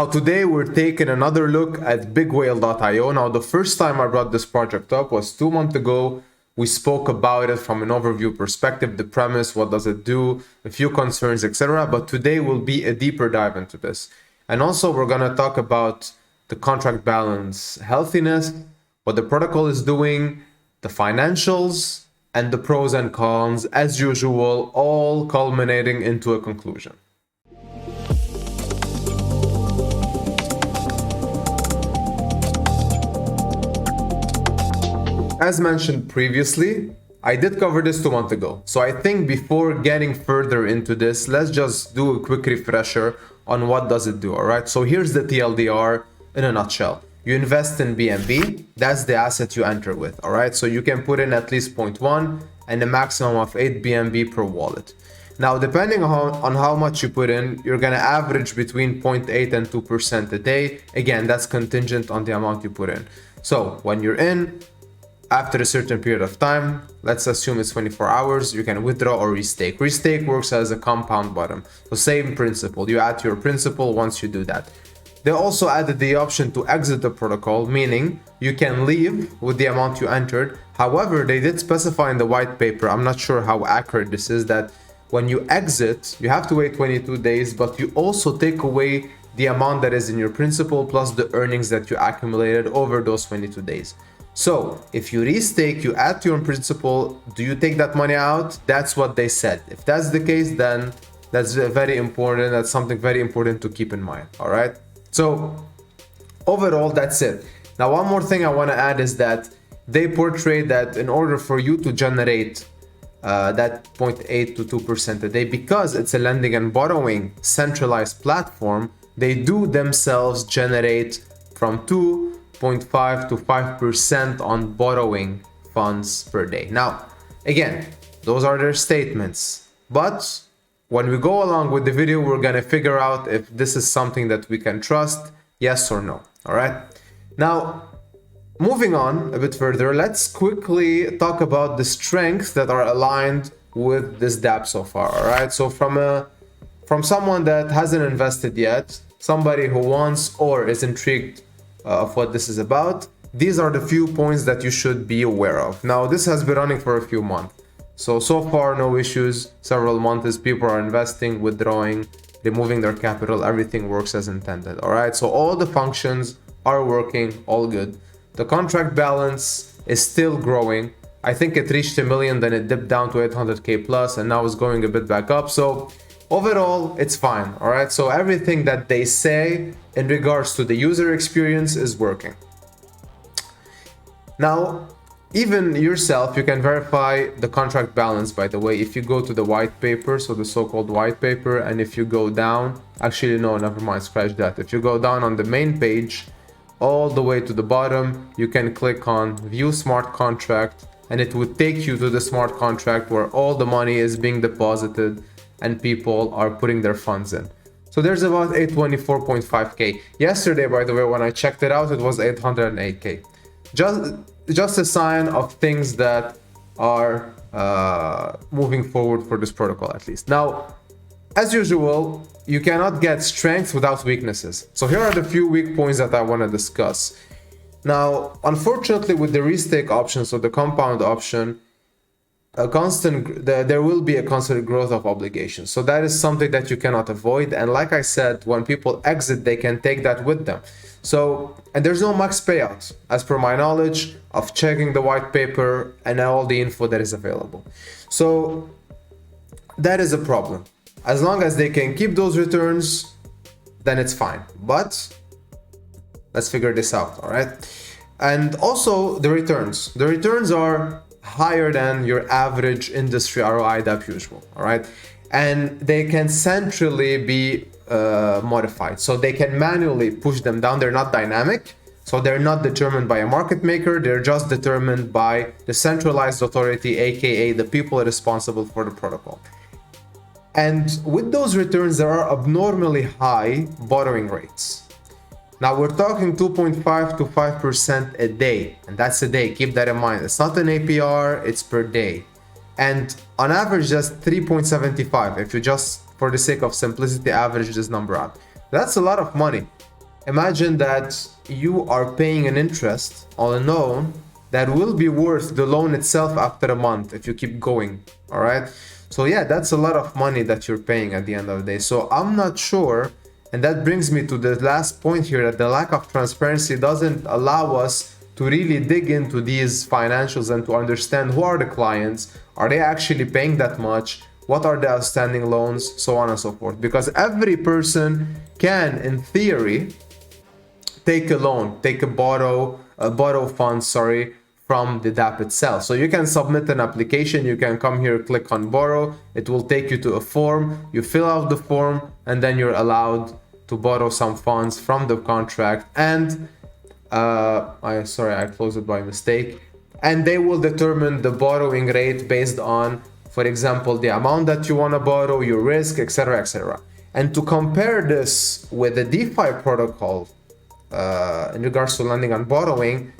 Now today we're taking another look at bigwhale.io. Now the first time I brought this project up was 2 months ago. We spoke about it from an overview perspective, the premise, what does it do, a few concerns, etc. But today will be a deeper dive into this. And also we're going to talk about the contract balance healthiness, what the protocol is doing, the financials, and the pros and cons, as usual, all culminating into a conclusion. As mentioned previously, I did cover this 2 months ago. So I think before getting further into this, let's just do a quick refresher on what does it do, all right? So here's the TLDR in a nutshell. You invest in BNB, that's the asset you enter with, all right? So you can put in at least 0.1 and a maximum of 8 BNB per wallet. Now, depending on how much you put in, you're gonna average between 0.8 and 2% a day. Again, that's contingent on the amount you put in. So when you're in, after a certain period of time, let's assume it's 24 hours, you can withdraw or restake. Restake works as a compound bottom. So same principle, you add your principal once you do that. They also added the option to exit the protocol, meaning you can leave with the amount you entered. However, they did specify in the white paper, I'm not sure how accurate this is, that when you exit, you have to wait 22 days, but you also take away the amount that is in your principal plus the earnings that you accumulated over those 22 days. So if you restake, you add to your principal, do you take that money out? That's what they said. If that's the case, then that's very important. That's something very important to keep in mind. All right. So overall, that's it. Now, one more thing I want to add is that they portray that in order for you to generate that 0.8 to 2% a day, because it's a lending and borrowing centralized platform, they do themselves generate from 2.5 to 5% on borrowing funds per day. Now, again, those are their statements, but when we go along with the video, we're gonna figure out if this is something that we can trust, yes or no. All right. Now, moving on a bit further, let's quickly talk about the strengths that are aligned with this dApp so far. All right. So from someone that hasn't invested yet, somebody who wants or is intrigued of what this is about, these are the few points that you should be aware of. Now, this has been running for a few months. So far, no issues. Several months, people are investing, withdrawing, removing their capital. Everything works as intended. All right. So all the functions are working, all good. The contract balance is still growing. I think it reached 1 million, then it dipped down to 800K plus, and now it's going a bit back up. So overall, it's fine. All right. So everything that they say in regards to the user experience is working. Now, even yourself, you can verify the contract balance, by the way, if you go to the white paper, so the so-called white paper, and if you go down, actually, no, never mind, scratch that. If you go down on the main page, all the way to the bottom, you can click on view smart contract, and it would take you to the smart contract where all the money is being deposited and people are putting their funds in. So there's about 824.5K. Yesterday, by the way, when I checked it out, it was 808K. Just a sign of things that are moving forward for this protocol, at least. Now, as usual, you cannot get strength without weaknesses. So here are the few weak points that I want to discuss. Now, unfortunately, with the restake option, so the compound option, there will be a constant growth of obligations. So that is something that you cannot avoid. And like I said, when people exit, they can take that with them. So, and there's no max payout, as per my knowledge of checking the white paper and all the info that is available. So that is a problem. As long as they can keep those returns, then it's fine. But let's figure this out, all right? And also the returns. The returns are higher than your average industry ROIdapp usual, all right? And they can centrally be modified. So they can manually push them down. They're not dynamic. So they're not determined by a market maker. They're just determined by the centralized authority, aka the people responsible for the protocol. And with those returns, there are abnormally high borrowing rates. Now we're talking 2.5 to 5% a day, and that's a day. Keep that in mind. It's not an APR, it's per day. And on average, that's 3.75. If you just, for the sake of simplicity, average this number out. That's a lot of money. imagine that you are paying an interest on a loan that will be worth the loan itself after a month if you keep going. All right. So yeah, that's a lot of money that you're paying at the end of the day. So I'm not sure. And that brings me to the last point here, that the lack of transparency doesn't allow us to really dig into these financials and to understand who are the clients, are they actually paying that much, what are the outstanding loans, so on and so forth. Because every person can, in theory, take a loan, borrow funds, from the DApp itself. So you can submit an application, you can come here, click on borrow, it will take you to a form, you fill out the form, and then you're allowed to borrow some funds from the contract. And I closed it by mistake. And they will determine the borrowing rate based on, for example, the amount that you want to borrow, your risk, etc., etc. And to compare this with the DeFi protocol in regards to lending and borrowing,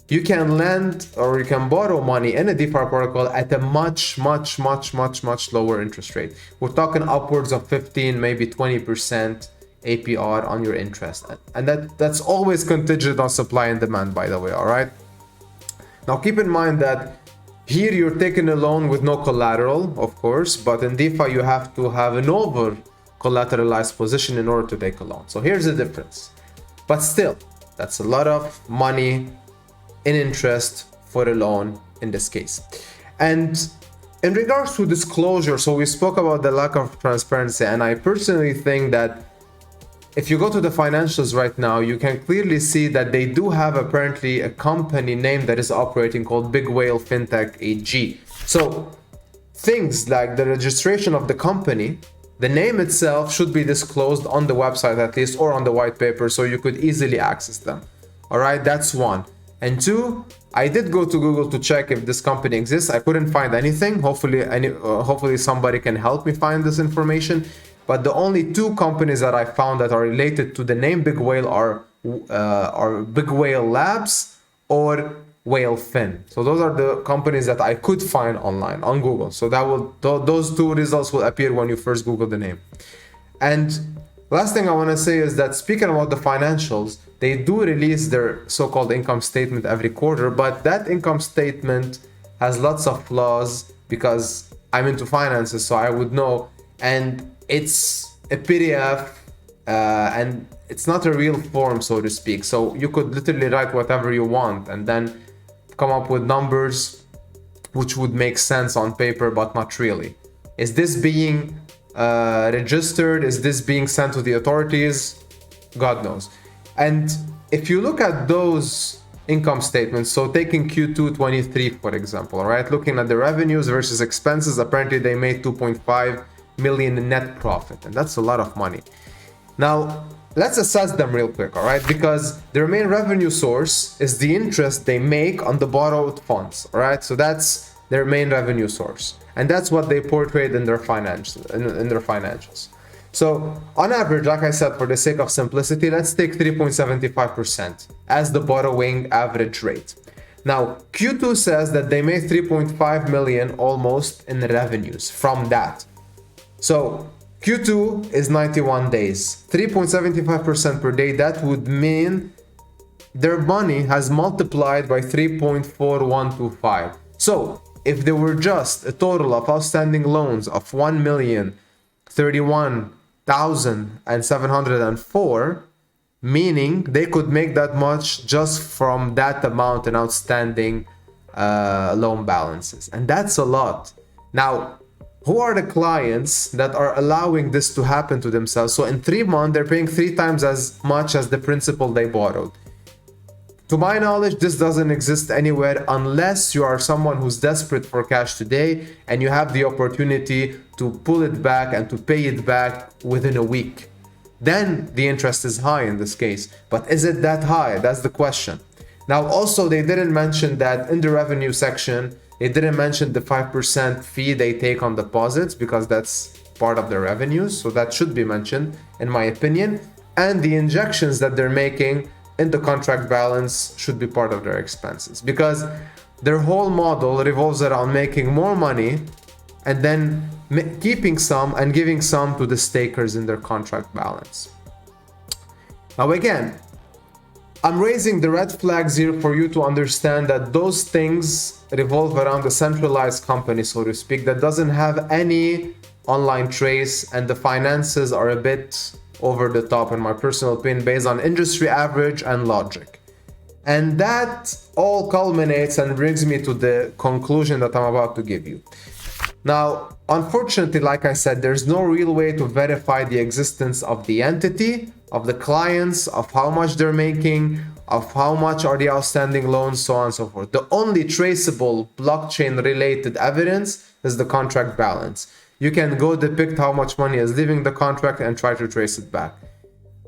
you can lend or you can borrow money in a DeFi protocol at a much lower interest rate. We're talking upwards of 15, maybe 20% APR on your interest. And that's always contingent on supply and demand, by the way, all right? Now keep in mind that here you're taking a loan with no collateral, of course, but in DeFi you have to have an over collateralized position in order to take a loan. So here's the difference. But still, that's a lot of money in interest for a loan in this case. And in regards to disclosure, so we spoke about the lack of transparency, and I personally think that if you go to the financials right now, you can clearly see that they do have apparently a company name that is operating called bigwhale Fintech AG. So things like the registration of the company, the name itself should be disclosed on the website at least, or on the white paper, so you could easily access them. All right, that's one. And two, I did go to Google to check if this company exists. I couldn't find anything. Hopefully somebody can help me find this information. But the only two companies that I found that are related to the name Big Whale are Big Whale Labs or Whale Fin. So those are the companies that I could find online on Google. So those two results will appear when you first Google the name. And last thing I want to say is that, speaking about the financials, they do release their so-called income statement every quarter, but that income statement has lots of flaws because I'm into finances, so I would know. And it's a PDF and it's not a real form, so to speak. So you could literally write whatever you want and then come up with numbers which would make sense on paper, but not really. Is this being registered? Is this being sent to the authorities? God knows. And if you look at those income statements, so taking Q2 23 for example, all right, looking at the revenues versus expenses, apparently they made 2.5 million in net profit, and that's a lot of money. Now let's assess them real quick, all right, because their main revenue source is the interest they make on the borrowed funds, all right, so that's their main revenue source, and that's what they portrayed in their financials. So on average, like I said, for the sake of simplicity, let's take 3.75% as the borrowing average rate. Now Q2 says that they made 3.5 million almost in revenues from that. So Q2 is 91 days, 3.75% per day. That would mean their money has multiplied by 3.4125. So if there were just a total of outstanding loans of 1,031,704, meaning they could make that much just from that amount in outstanding loan balances. And that's a lot. Now, who are the clients that are allowing this to happen to themselves? So in 3 months, they're paying 3 times as much as the principal they borrowed. To my knowledge, this doesn't exist anywhere unless you are someone who's desperate for cash today and you have the opportunity to pull it back and to pay it back within a week. Then the interest is high in this case. But is it that high? That's the question. Now, also, they didn't mention that in the revenue section, they didn't mention the 5% fee they take on deposits because that's part of their revenues. So that should be mentioned, in my opinion. And the injections that they're making in the contract balance should be part of their expenses, because their whole model revolves around making more money and then keeping some and giving some to the stakers in their contract balance. Now again, I'm raising the red flags here for you to understand that those things revolve around a centralized company, so to speak, that doesn't have any online trace, and the finances are a bit over the top, in my personal opinion, based on industry average and logic. And that all culminates and brings me to the conclusion that I'm about to give you. Now, unfortunately, like I said, there's no real way to verify the existence of the entity, of the clients, of how much they're making, of how much are the outstanding loans, so on and so forth. The only traceable blockchain related evidence is the contract balance. You can go depict how much money is leaving the contract and try to trace it back.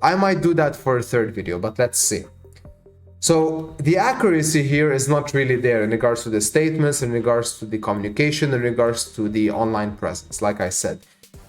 I might do that for a third video, but let's see. So the accuracy here is not really there in regards to the statements, in regards to the communication, in regards to the online presence, like I said.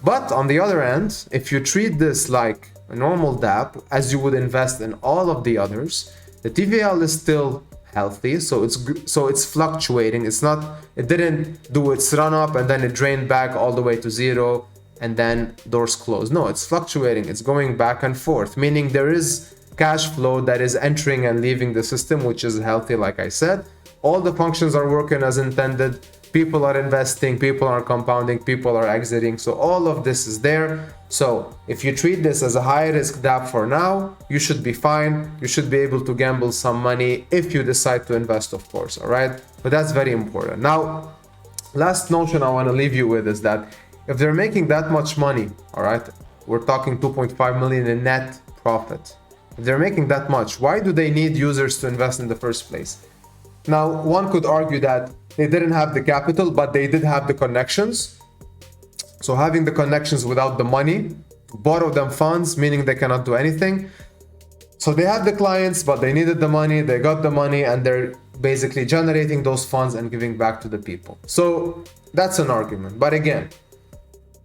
But on the other end, if you treat this like a normal DApp, as you would invest in all of the others, the TVL is still healthy, so it's fluctuating. It didn't do its run up and then it drained back all the way to zero and then doors closed. No, it's fluctuating. It's going back and forth, meaning there is cash flow that is entering and leaving the system, which is healthy. Like I said, all the functions are working as intended. People are investing, people are compounding, people are exiting. So all of this is there. So if you treat this as a high risk DApp for now, you should be fine. You should be able to gamble some money if you decide to invest, of course. All right. But that's very important. Now, last notion I want to leave you with is that if they're making that much money, all right, we're talking 2.5 million in net profit. If they're making that much, why do they need users to invest in the first place? Now, one could argue that they didn't have the capital, but they did have the connections. So having the connections without the money, borrow them funds, meaning they cannot do anything. So they had the clients, but they needed the money, they got the money, and they're basically generating those funds and giving back to the people. So that's an argument. But again,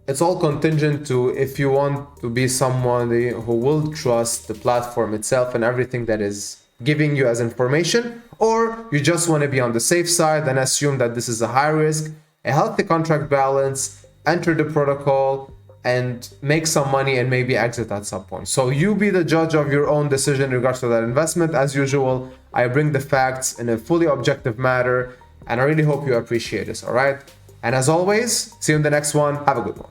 it's all contingent to if you want to be somebody who will trust the platform itself and everything that is giving you as information, or you just want to be on the safe side and assume that this is a high risk, a healthy contract balance, enter the protocol and make some money and maybe exit at some point. So you be the judge of your own decision in regards to that investment. As usual, I bring the facts in a fully objective manner, and I really hope you appreciate this. All right. And as always, see you in the next one. Have a good one.